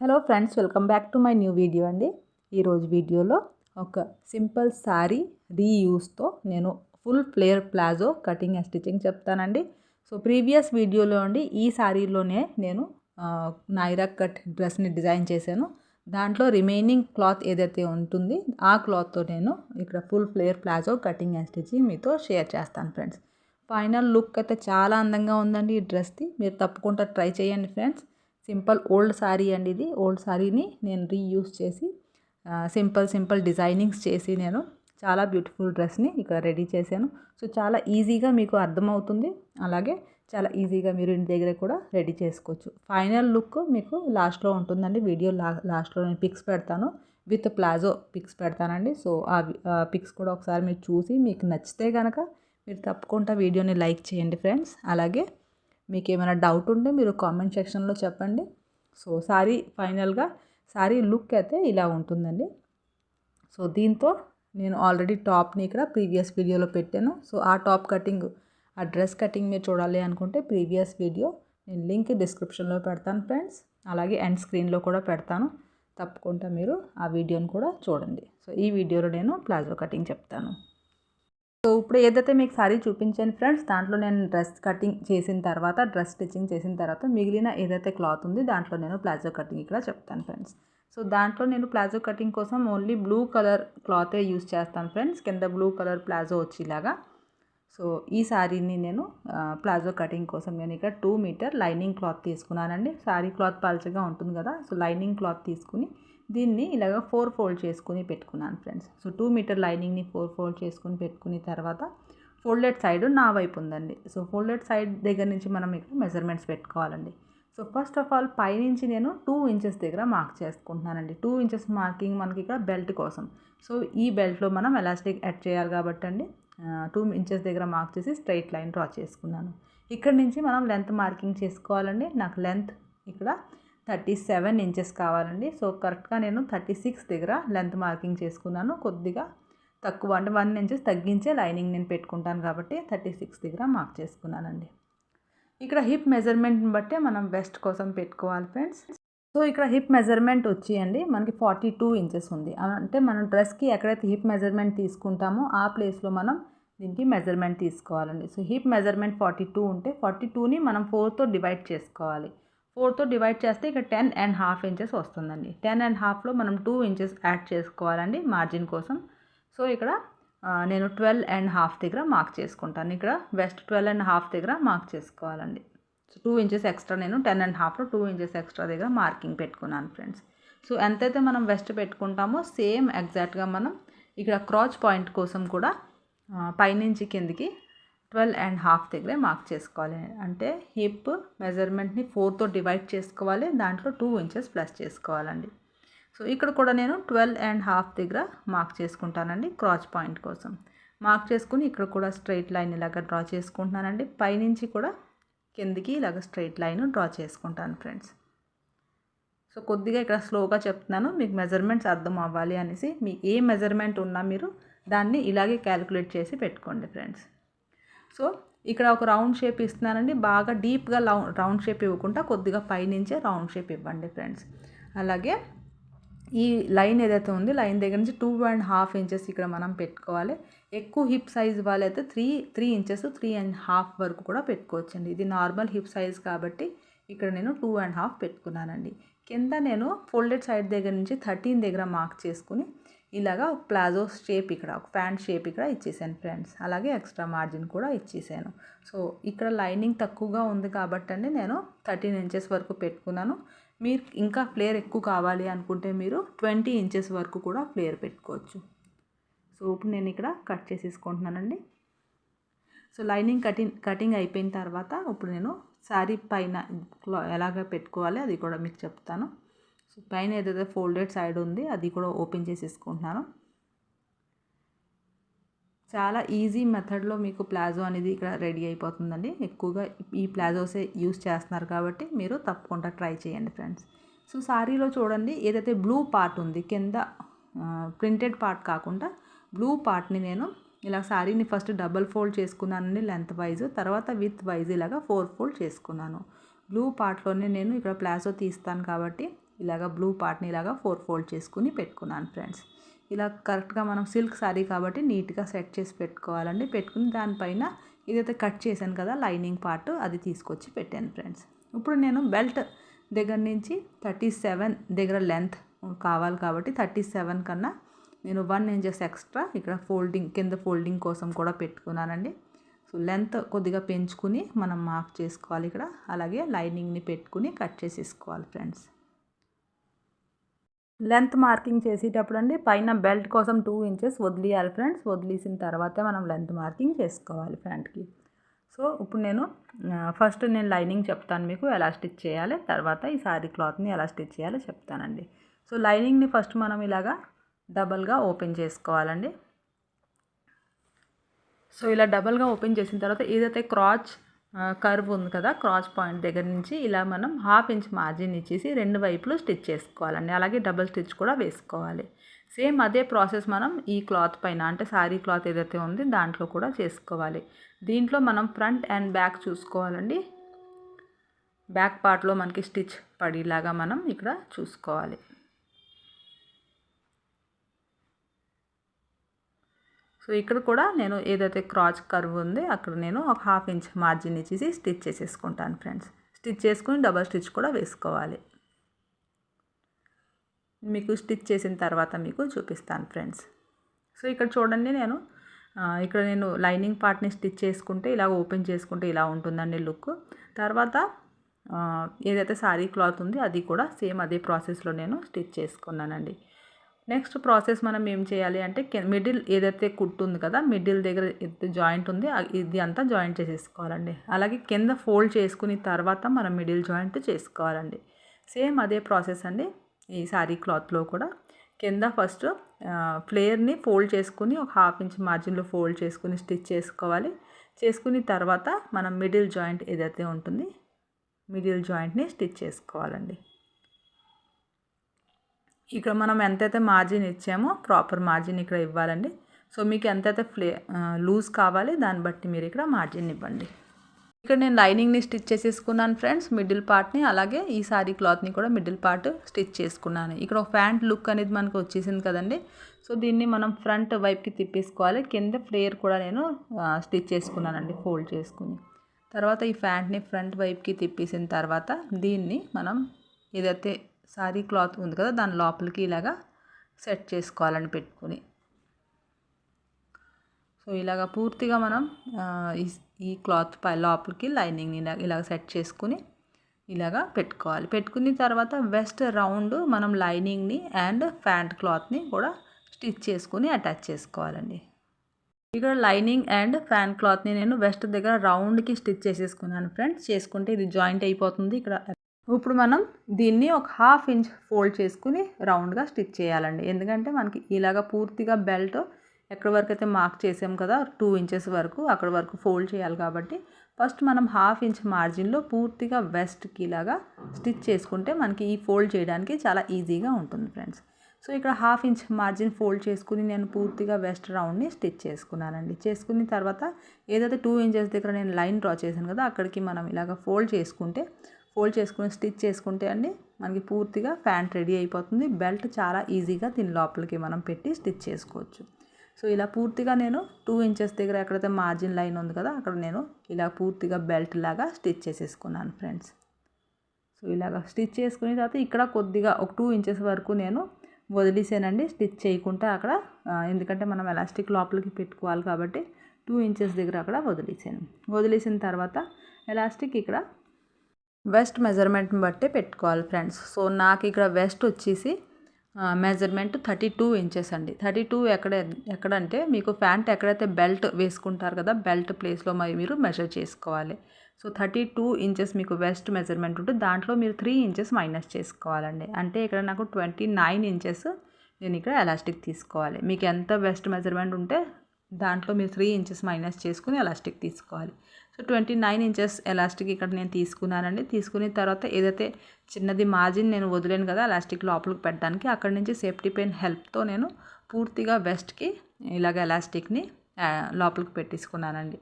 Hello friends, welcome back to my new video అండి. ఈరోజు వీడియోలో ఒక సింపుల్ శారీ రీయూస్తో నేను full flare palazzo cutting and stitching చెప్తానండి. సో ప్రీవియస్ వీడియోలో అండి ఈ శారీలోనే నేను నైరా కట్ డ్రెస్ని డిజైన్ చేశాను. దాంట్లో రిమైనింగ్ క్లాత్ ఏదైతే ఉంటుంది ఆ క్లాత్తో నేను ఇక్కడ full flare palazzo cutting and stitching మీతో షేర్ చేస్తాను ఫ్రెండ్స్. ఫైనల్ లుక్ అయితే చాలా అందంగా ఉందండి ఈ డ్రెస్ది. మీరు తప్పకుండా ట్రై చేయండి ఫ్రెండ్స్. సింపుల్ ఓల్డ్ శారీ అండి ఇది. ఓల్డ్ శారీని నేను రీయూస్ చేసి సింపుల్ డిజైనింగ్స్ చేసి నేను చాలా బ్యూటిఫుల్ డ్రెస్ని ఇక్కడ రెడీ చేశాను. సో చాలా ఈజీగా మీకు అర్థమవుతుంది, అలాగే చాలా ఈజీగా మీరు ఇంటి దగ్గర కూడా రెడీ చేసుకోవచ్చు. ఫైనల్ లుక్ మీకు లాస్ట్లో ఉంటుందండి. వీడియో లాస్ట్లో నేను పిక్స్ పెడతాను, విత్ ప్లాజో పిక్స్ పెడతానండి. సో ఆ పిక్స్ కూడా ఒకసారి మీరు చూసి మీకు నచ్చితే కనుక మీరు తప్పకుండా వీడియోని లైక్ చేయండి ఫ్రెండ్స్. అలాగే మీకు ఏమైనా డౌట్ ఉంటే మీరు కామెంట్ సెక్షన్లో చెప్పండి. సో ఫైనల్గా శారీ లుక్ అయితే ఇలా ఉంటుందండి. సో దీంతో నేను ఆల్రెడీ టాప్ని ఇక్కడ ప్రీవియస్ వీడియోలో పెట్టాను. సో ఆ టాప్ కటింగ్, ఆ డ్రెస్ కటింగ్ మీరు చూడాలి అనుకుంటే ప్రీవియస్ వీడియో నేను లింక్ డిస్క్రిప్షన్లో పెడతాను ఫ్రెండ్స్. అలాగే ఎండ్ స్క్రీన్లో కూడా పెడతాను, తప్పకుండా మీరు ఆ వీడియోని కూడా చూడండి. సో ఈ వీడియోలో నేను ప్లాజో కటింగ్ చెప్తాను. సో ఇప్పుడు ఏదైతే మీకు శారీ చూపించాను ఫ్రెండ్స్, దాంట్లో నేను డ్రెస్ కటింగ్ చేసిన తర్వాత, డ్రెస్ స్టిచ్చింగ్ చేసిన తర్వాత మిగిలిన ఏదైతే క్లాత్ ఉంది దాంట్లో నేను ప్లాజో కటింగ్ ఇక్కడ చెప్తాను ఫ్రెండ్స్. సో దాంట్లో నేను ప్లాజో కటింగ్ కోసం ఓన్లీ బ్లూ కలర్ క్లాతే యూస్ చేస్తాను ఫ్రెండ్స్. కింద బ్లూ కలర్ ప్లాజో వచ్చేలాగా. సో ఈ శారీని నేను ప్లాజో కటింగ్ కోసం నేను ఇక్కడ 2 మీటర్ లైనింగ్ క్లాత్ తీసుకున్నానండి. శారీ క్లాత్ పల్చగా ఉంటుంది కదా, సో లైనింగ్ క్లాత్ తీసుకుని దీన్ని ఇలాగ 4 ఫోల్డ్ చేసుకుని పెట్టుకున్నాను ఫ్రెండ్స్. సో 2 మీటర్ లైనింగ్ని 4 ఫోల్డ్ చేసుకుని పెట్టుకుని తర్వాత ఫోల్డెడ్ సైడ్ నా వైపు ఉందండి. సో ఫోల్డెడ్ సైడ్ దగ్గర నుంచి మనం ఇక్కడ మెజర్మెంట్స్ పెట్టుకోవాలండి. సో ఫస్ట్ ఆఫ్ ఆల్ పైనుంచి నేను 2 ఇంచెస్ దగ్గర మార్క్ చేసుకుంటున్నానండి. 2 ఇంచెస్ మార్కింగ్ మనకి ఇక్కడ బెల్ట్ కోసం. సో ఈ బెల్ట్లో మనం ఎలాస్టిక్ యాడ్ చేయాలి కాబట్టి అండి 2 ఇంచెస్ దగ్గర మార్క్ చేసి స్ట్రైట్ లైన్ డ్రా చేసుకున్నాను. ఇక్కడ నుంచి మనం లెంత్ మార్కింగ్ చేసుకోవాలండి. నాకు లెంత్ ఇక్కడ 37 ఇంచెస్ కావాలండి. సో కరెక్ట్గా నేను 36 దగ్గర లెంత్ మార్కింగ్ చేసుకున్నాను. కొద్దిగా తక్కువ అంటే 1 ఇంచెస్ తగ్గించే లైనింగ్ నేను పెట్టుకుంటాను కాబట్టి 36 దగ్గర మార్క్ చేసుకున్నానండి. ఇక్కడ హిప్ మెజర్మెంట్ని బట్టి మనం వెస్ట్ కోసం పెట్టుకోవాలి ఫ్రెండ్స్. సో ఇక్కడ హిప్ మెజర్మెంట్ వచ్చి అండి మనకి 42 ఇంచెస్ ఉంది. అంటే మనం డ్రెస్కి ఎక్కడైతే హిప్ మెజర్మెంట్ తీసుకుంటామో ఆ ప్లేస్లో మనం దీనికి మెజర్మెంట్ తీసుకోవాలండి. సో హిప్ మెజర్మెంట్ 42 ఉంటే 42ని మనం 4తో డివైడ్ చేసుకోవాలి. 4తో డివైడ్ చేస్తే ఇక్కడ 10.5 ఇంచెస్ వస్తుందండి. 10.5లో మనం 2 ఇంచెస్ యాడ్ చేసుకోవాలండి మార్జిన్ కోసం. సో ఇక్కడ నేను 12.5 దగ్గర మార్క్ చేసుకుంటాను. ఇక్కడ వెస్ట్ 12.5 దగ్గర మార్క్ చేసుకోవాలండి. సో 2 ఇంచెస్ ఎక్స్ట్రా, నేను 10.5లో 2 ఇంచెస్ ఎక్స్ట్రా దగ్గర మార్కింగ్ పెట్టుకున్నాను ఫ్రెండ్స్. సో ఎంతైతే మనం వెస్ట్ పెట్టుకుంటామో సేమ్ ఎగ్జాక్ట్గా మనం ఇక్కడ క్రాచ్ పాయింట్ కోసం కూడా పైనుంచి కిందికి 12.5 దగ్గరే మార్క్ చేసుకోవాలి. అంటే హిప్ మెజర్మెంట్ని 4తో డివైడ్ చేసుకోవాలి, దాంట్లో 2 ఇంచెస్ ప్లస్ చేసుకోవాలండి. సో ఇక్కడ కూడా నేను 12.5 దగ్గర మార్క్ చేసుకుంటానండి క్రాచ్ పాయింట్ కోసం. మార్క్ చేసుకుని ఇక్కడ కూడా స్ట్రైట్ లైన్ ఇలాగ డ్రా చేసుకుంటున్నానండి. పైనుంచి కూడా కిందికి ఇలాగ స్ట్రైట్ లైన్ డ్రా చేసుకుంటాను ఫ్రెండ్స్. సో కొద్దిగా ఇక్కడ స్లోగా చెప్తున్నాను, మీకు మెజర్మెంట్స్ అర్థం అవ్వాలి అనేసి. మీకు ఏ మెజర్మెంట్ ఉన్నా మీరు దాన్ని ఇలాగే క్యాలిక్యులేట్ చేసి పెట్టుకోండి ఫ్రెండ్స్. సో ఇక్కడ ఒక రౌండ్ షేప్ ఇస్తున్నానండి. బాగా డీప్గా రౌండ్ షేప్ ఇవ్వకుండా కొద్దిగా పైనుంచే రౌండ్ షేప్ ఇవ్వండి ఫ్రెండ్స్. అలాగే ఈ లైన్ ఏదైతే ఉంది లైన్ దగ్గర నుంచి 2.5 ఇంచెస్ ఇక్కడ మనం పెట్టుకోవాలి. ఎక్కువ హిప్ సైజ్ వాళ్ళైతే 3 ఇంచెస్ 3.5 వరకు కూడా పెట్టుకోవచ్చండి. ఇది నార్మల్ హిప్ సైజ్ కాబట్టి ఇక్కడ నేను 2.5 పెట్టుకున్నానండి. కింద నేను ఫోల్డెడ్ సైడ్ దగ్గర నుంచి 13 దగ్గర మార్క్ చేసుకుని ఇలాగా ఒక ప్లాజో షేప్, ఇక్కడ ఒక ప్యాంట్ షేప్ ఇక్కడ ఇచ్చేసాను ఫ్రెండ్స్. అలాగే ఎక్స్ట్రా మార్జిన్ కూడా ఇచ్చేసాను. సో ఇక్కడ లైనింగ్ తక్కువగా ఉంది కాబట్టి అండి నేను 13 ఇంచెస్ వరకు పెట్టుకున్నాను. మీరు ఇంకా ఫ్లేర్ ఎక్కువ కావాలి అనుకుంటే మీరు 20 ఇంచెస్ వరకు కూడా ఫ్లేర్ పెట్టుకోవచ్చు. సో ఇప్పుడు నేను ఇక్కడ కట్ చేసేసుకుంటున్నానండి. సో లైనింగ్ కటింగ్ అయిపోయిన తర్వాత ఇప్పుడు నేను శారీ పైన ఎలాగ పెట్టుకోవాలి అది కూడా మీకు చెప్తాను. సో పైన ఏదైతే ఫోల్డెడ్ సైడ్ ఉంది అది కూడా ఓపెన్ చేసేసుకుంటున్నాను. చాలా ఈజీ మెథడ్లో మీకు ప్లాజో అనేది ఇక్కడ రెడీ అయిపోతుందండి. ఎక్కువగా ఈ ప్లాజోసే యూస్ చేస్తున్నారు కాబట్టి మీరు తప్పకుండా ట్రై చేయండి ఫ్రెండ్స్. సో శారీలో చూడండి ఏదైతే బ్లూ పార్ట్ ఉంది కింద, ప్రింటెడ్ పార్ట్ కాకుండా బ్లూ పార్ట్ని నేను ఇలా శారీని ఫస్ట్ డబల్ ఫోల్డ్ చేసుకున్నానండి లెంత్ వైజ్, తర్వాత విత్ వైజ్ ఇలాగా 4 ఫోల్డ్ చేసుకున్నాను. బ్లూ పార్ట్లోనే నేను ఇక్కడ ప్లాజో తీస్తాను కాబట్టి ఇలాగ బ్లూ పార్ట్ని ఇలాగ 4 ఫోల్డ్ చేసుకుని పెట్టుకున్నాను ఫ్రెండ్స్. ఇలా కరెక్ట్గా మనం సిల్క్ శారీ కాబట్టి నీట్గా సెట్ చేసి పెట్టుకోవాలండి. పెట్టుకుని దానిపైన ఇదైతే కట్ చేశాను కదా లైనింగ్ పార్ట్ అది తీసుకొచ్చి పెట్టాను ఫ్రెండ్స్. ఇప్పుడు నేను బెల్ట్ దగ్గర నుంచి 37 దగ్గర లెంత్ కావాలి కాబట్టి 37 కన్నా నేను 1 ఇంచెస్ ఎక్స్ట్రా ఇక్కడ కింద ఫోల్డింగ్ కోసం కూడా పెట్టుకున్నానండి. సో లెంత్ కొద్దిగా పెంచుకుని మనం మార్క్ చేసుకోవాలి ఇక్కడ. అలాగే లైనింగ్ని పెట్టుకుని కట్ చేసేసుకోవాలి ఫ్రెండ్స్. లెంత్ మార్కింగ్ చేసేటప్పుడు అండి పైన బెల్ట్ కోసం 2 ఇంచెస్ వదిలేయాలి ఫ్రెండ్స్. వదిలేసిన తర్వాతే మనం లెంత్ మార్కింగ్ చేసుకోవాలి ఫ్రంట్కి. సో ఇప్పుడు నేను ఫస్ట్ లైనింగ్ చెప్తాను మీకు ఎలా స్టిచ్ చేయాలి, తర్వాత ఈ శారీ క్లాత్ని ఎలా స్టిచ్ చేయాలో చెప్తానండి. సో లైనింగ్ని ఫస్ట్ మనం ఇలాగా డబల్గా ఓపెన్ చేసుకోవాలండి. సో ఇలా డబల్గా ఓపెన్ చేసిన తర్వాత ఏదైతే క్రాచ్ కర్వ్ ఉంది కదా క్రాచ్ పాయింట్ దగ్గర నుంచి ఇలా మనం 1/2 ఇంచ్ మార్జిన్ ఇచ్చేసి 2 వైపులు స్టిచ్ చేసుకోవాలండి. అలాగే డబల్ స్టిచ్ కూడా వేసుకోవాలి. సేమ్ అదే ప్రాసెస్ మనం ఈ క్లాత్ పైన అంటే శారీ క్లాత్ ఏదైతే ఉంది దాంట్లో కూడా చేసుకోవాలి. దీంట్లో మనం ఫ్రంట్ అండ్ బ్యాక్ చూసుకోవాలండి. బ్యాక్ పార్ట్లో మనకి స్టిచ్ పడేలాగా మనం ఇక్కడ చూసుకోవాలి. సో ఇక్కడ కూడా నేను ఏదైతే క్రాచ్ కర్వ్ ఉంది అక్కడ నేను ఒక 1/2 ఇంచ్ మార్జిన్ ఇచ్చేసి స్టిచ్ చేసేసుకుంటాను ఫ్రెండ్స్. స్టిచ్ చేసుకుని డబల్ స్టిచ్ కూడా వేసుకోవాలి. మీకు స్టిచ్ చేసిన తర్వాత మీకు చూపిస్తాను ఫ్రెండ్స్. సో ఇక్కడ చూడండి ఇక్కడ నేను లైనింగ్ పార్ట్ని స్టిచ్ చేసుకుంటే ఇలా ఓపెన్ చేసుకుంటే ఇలా ఉంటుందండి లుక్. తర్వాత ఏదైతే శారీ క్లాత్ ఉంది అది కూడా సేమ్ అదే ప్రాసెస్లో నేను స్టిచ్ చేసుకున్నానండి. నెక్స్ట్ ప్రాసెస్ మనం ఏం చేయాలి అంటే మిడిల్ ఏదైతే కుట్టు ఉంది కదా మిడిల్ దగ్గర జాయింట్ ఉంది ఇది అంతా జాయింట్ చేసేసుకోవాలండి. అలాగే కింద ఫోల్డ్ చేసుకుని తర్వాత మనం మిడిల్ జాయింట్ చేసుకోవాలండి. సేమ్ అదే ప్రాసెస్ అండి ఈ శారీ క్లాత్లో కూడా. కింద ఫస్ట్ ఫ్లేర్ని ఫోల్డ్ చేసుకుని ఒక 1/2 ఇంచ్ మార్జిన్లో ఫోల్డ్ చేసుకుని స్టిచ్ చేసుకోవాలి. చేసుకుని తర్వాత మనం మిడిల్ జాయింట్ ఏదైతే ఉంటుంది మిడిల్ జాయింట్ని స్టిచ్ చేసుకోవాలండి. ఇక్కడ మనం ఎంతైతే మార్జిన్ ఇచ్చామో ప్రాపర్ మార్జిన్ ఇక్కడ ఇవ్వాలండి. సో మీకు ఎంతైతే లూజ్ కావాలి దాన్ని బట్టి మీరు ఇక్కడ మార్జిన్ ఇవ్వండి. ఇక్కడ నేను లైనింగ్ని స్టిచ్ చేసేసుకున్నాను ఫ్రెండ్స్ మిడిల్ పార్ట్ని. అలాగే ఈ శారీ క్లాత్ని కూడా మిడిల్ పార్ట్ స్టిచ్ చేసుకున్నాను. ఇక్కడ ఒక ప్యాంట్ లుక్ అనేది మనకు వచ్చేసింది కదండి. సో దీన్ని మనం ఫ్రంట్ వైపుకి తిప్పేసుకోవాలి. కింద ఫ్లేర్ కూడా నేను స్టిచ్ చేసుకున్నానండి ఫోల్డ్ చేసుకుని. తర్వాత ఈ ప్యాంట్ని ఫ్రంట్ వైపుకి తిప్పేసిన తర్వాత దీన్ని మనం ఏదైతే శారీ క్లాత్ ఉంది కదా దాని లోపలికి ఇలాగా సెట్ చేసుకోవాలని పెట్టుకుని. సో ఇలాగ పూర్తిగా మనం ఈ క్లాత్ లోపలికి లైనింగ్ని ఇలాగ సెట్ చేసుకుని ఇలాగా పెట్టుకోవాలి. పెట్టుకున్న తర్వాత వెస్ట్ రౌండ్ మనం లైనింగ్ని అండ్ ప్యాంట్ క్లాత్ని కూడా స్టిచ్ చేసుకుని అటాచ్ చేసుకోవాలండి. ఇక్కడ లైనింగ్ అండ్ ఫ్యాన్ క్లాత్ని నేను వెస్ట్ దగ్గర రౌండ్కి స్టిచ్ చేసేసుకున్నాను ఫ్రెండ్స్. చేసుకుంటే ఇది జాయింట్ అయిపోతుంది ఇక్కడ. ఇప్పుడు మనం దీన్ని ఒక 1/2 ఇంచ్ ఫోల్డ్ చేసుకుని రౌండ్గా స్టిచ్ చేయాలండి. ఎందుకంటే మనకి ఇలాగ పూర్తిగా బెల్ట్ ఎక్కడి వరకు అయితే మార్క్ చేసాం కదా 2 ఇంచెస్ వరకు అక్కడ వరకు ఫోల్డ్ చేయాలి కాబట్టి ఫస్ట్ మనం 1/2 ఇంచ్ మార్జిన్లో పూర్తిగా వెస్ట్కి ఇలాగా స్టిచ్ చేసుకుంటే మనకి ఈ ఫోల్డ్ చేయడానికి చాలా ఈజీగా ఉంటుంది ఫ్రెండ్స్. సో ఇక్కడ 1/2 ఇంచ్ మార్జిన్ ఫోల్డ్ చేసుకుని నేను పూర్తిగా వెస్ట్ రౌండ్ని స్టిచ్ చేసుకున్నానండి. చేసుకున్న తర్వాత ఏదైతే 2 ఇంచెస్ దగ్గర నేను లైన్ డ్రా చేశాను కదా అక్కడికి మనం ఇలాగ ఫోల్డ్ చేసుకుని స్టిచ్ చేసుకుంటే అండి మనకి పూర్తిగా ప్యాంట్ రెడీ అయిపోతుంది. బెల్ట్ చాలా ఈజీగా దీని లోపలికి మనం పెట్టి స్టిచ్ చేసుకోవచ్చు. సో ఇలా పూర్తిగా నేను 2 ఇంచెస్ దగ్గర ఎక్కడైతే మార్జిన్ లైన్ ఉంది కదా అక్కడ నేను ఇలా పూర్తిగా బెల్ట్ లాగా స్టిచ్ చేసేసుకున్నాను ఫ్రెండ్స్. సో ఇలాగ స్టిచ్ చేసుకున్న తర్వాత ఇక్కడ కొద్దిగా ఒక 2 ఇంచెస్ వరకు నేను వదిలేసానండి స్టిచ్ చేయకుండా అక్కడ. ఎందుకంటే మనం ఎలాస్టిక్ లోపలికి పెట్టుకోవాలి కాబట్టి 2 ఇంచెస్ దగ్గర అక్కడ వదిలేసాను. వదిలేసిన తర్వాత ఎలాస్టిక్ ఇక్కడ వెస్ట్ మెజర్మెంట్ని బట్టి పెట్టుకోవాలి ఫ్రెండ్స్. సో నాకు ఇక్కడ వెస్ట్ వచ్చేసి మెజర్మెంట్ 32 ఇంచెస్ అండి. 32 ఎక్కడంటే మీకు ప్యాంట్ ఎక్కడైతే బెల్ట్ వేసుకుంటారు కదా బెల్ట్ ప్లేస్లో మీరు మెజర్ చేసుకోవాలి. సో 32 ఇంచెస్ మీకు వెస్ట్ మెజర్మెంట్ ఉంటే దాంట్లో మీరు 3 ఇంచెస్ మైనస్ చేసుకోవాలండి. అంటే ఇక్కడ నాకు 29 ఇంచెస్ నేను ఇక్కడ ఎలాస్టిక్ తీసుకోవాలి. మీకు ఎంత వెస్ట్ మెజర్మెంట్ ఉంటే దాంట్లో మీరు 3 ఇంచెస్ మైనస్ చేసుకుని ఎలాస్టిక్ తీసుకోవాలి. సో 29 ఇంచెస్ ఎలాస్టిక్ ఇక్కడ నేను తీసుకున్నానండి. తీసుకున్న తర్వాత ఏదైతే చిన్నది మార్జిన్ నేను వదిలేను కదా ఎలాస్టిక్ లోపలికి పెట్టడానికి అక్కడి నుంచి సేఫ్టీ పిన్ హెల్ప్తో నేను పూర్తిగా వెస్ట్కి ఇలాగ ఎలాస్టిక్ని లోపలికి పెట్టేసుకున్నానండి.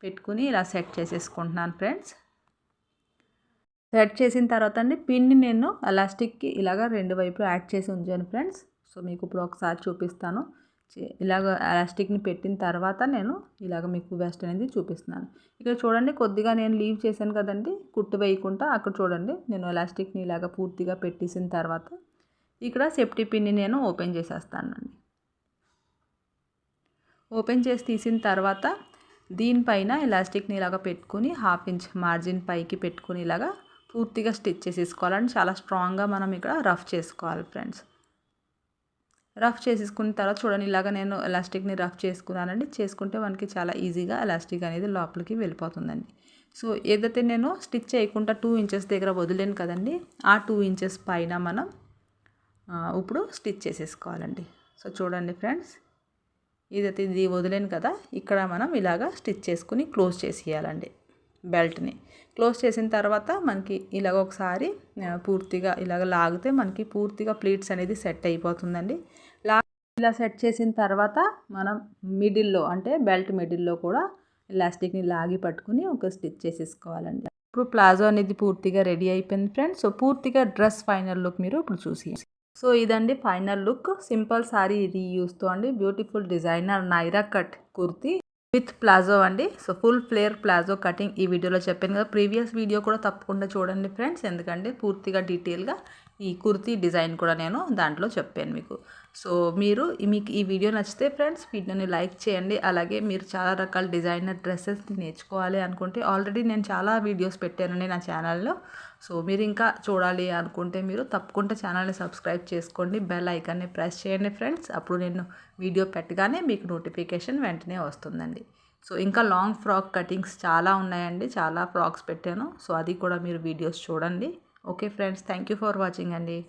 పెట్టుకుని ఇలా సెట్ చేసేసుకుంటున్నాను ఫ్రెండ్స్. సెట్ చేసిన తర్వాత అండి పిన్ని నేను ఎలాస్టిక్కి ఇలాగ రెండు వైపులు యాడ్ చేసి ఉంచాను ఫ్రెండ్స్. సో మీకు ఇప్పుడు ఒకసారి చూపిస్తాను. ఇలాగ ఎలాస్టిక్ని పెట్టిన తర్వాత నేను ఇలాగ మీకు వెస్ట్ అనేది చూపిస్తున్నాను. ఇక్కడ చూడండి కొద్దిగా నేను లీవ్ చేశాను కదండి కుట్టు వేయకుండా. అక్కడ చూడండి నేను ఎలాస్టిక్ని ఇలాగ పూర్తిగా పెట్టేసిన తర్వాత ఇక్కడ సేఫ్టీ పిన్ని నేను ఓపెన్ చేసేస్తానండి. ఓపెన్ చేసి తీసిన తర్వాత దీనిపైన ఎలాస్టిక్ని ఇలాగ పెట్టుకుని 1/2 ఇంచ్ మార్జిన్ పైకి పెట్టుకుని ఇలాగ పూర్తిగా స్టిచ్ చేసేసుకోవాలండి. చాలా స్ట్రాంగ్గా మనం ఇక్కడ రఫ్ చేసుకోవాలి ఫ్రెండ్స్. రఫ్ చేసేసుకున్న తర్వాత చూడండి ఇలాగ నేను ఎలాస్టిక్ని రఫ్ చేసుకున్నానండి. చేసుకుంటే మనకి చాలా ఈజీగా ఎలాస్టిక్ అనేది లోపలికి వెళ్ళిపోతుందండి. సో ఏదైతే నేను స్టిచ్ చేయకుండా 2 ఇంచెస్ దగ్గర వదిలేను కదండి, ఆ 2 ఇంచెస్ పైన మనం ఇప్పుడు స్టిచ్ చేసేసుకోవాలండి. సో చూడండి ఫ్రెండ్స్, ఏదైతే ఇది వదిలేను కదా, ఇక్కడ మనం ఇలాగ స్టిచ్ చేసుకుని క్లోజ్ చేసేయాలండి. బెల్ట్ని క్లోజ్ చేసిన తర్వాత మనకి ఇలాగ ఒకసారి పూర్తిగా ఇలాగ లాగితే మనకి పూర్తిగా ప్లీట్స్ అనేది సెట్ అయిపోతుందండి. ఇలా సెట్ చేసిన తర్వాత మనం మిడిల్లో అంటే బెల్ట్ మిడిల్లో కూడా ఎలాస్టిక్ని లాగి పట్టుకుని ఒక స్టిచ్ చేసేసుకోవాలండి. ఇప్పుడు ప్లాజో అనేది పూర్తిగా రెడీ అయిపోయింది ఫ్రెండ్స్. సో పూర్తిగా డ్రెస్ ఫైనల్ లుక్ మీరు ఇప్పుడు చూసి. సో ఇదండి ఫైనల్ లుక్. సింపుల్ సారీ రీయూస్తో అండి beautiful designer Naira cut kurti with palazzo అండి. So full flare palazzo cutting ఈ వీడియోలో చెప్పాను కదా. ప్రీవియస్ వీడియో కూడా తప్పకుండా చూడండి ఫ్రెండ్స్, ఎందుకంటే పూర్తిగా డీటెయిల్గా ఈ కుర్తీ డిజైన్ కూడా నేను దాంట్లో చెప్పాను మీకు. సో మీకు ఈ వీడియో నచ్చితే ఫ్రెండ్స్ వీడియోని లైక్ చేయండి. అలాగే మీరు చాలా రకాల డిజైనర్ డ్రెస్సెస్ నేర్చుకోవాలి అనుకుంటే ఆల్రెడీ నేను చాలా వీడియోస్ పెట్టానండి నా ఛానల్లో. సో మీరు ఇంకా చూడాలి అనుకుంటే మీరు తప్పకుండా ఛానల్ని సబ్స్క్రైబ్ చేసుకోండి, బెల్ ఐకాన్ని ప్రెస్ చేయండి ఫ్రెండ్స్. అప్పుడు నేను వీడియో పెట్టగానే మీకు నోటిఫికేషన్ వెంటనే వస్తుందండి. సో ఇంకా లాంగ్ ఫ్రాక్ కటింగ్స్ చాలా ఉన్నాయండి, చాలా ఫ్రాక్స్ పెట్టాను. సో అది కూడా మీరు వీడియోస్ చూడండి. Okay friends, thank you for watching అండి.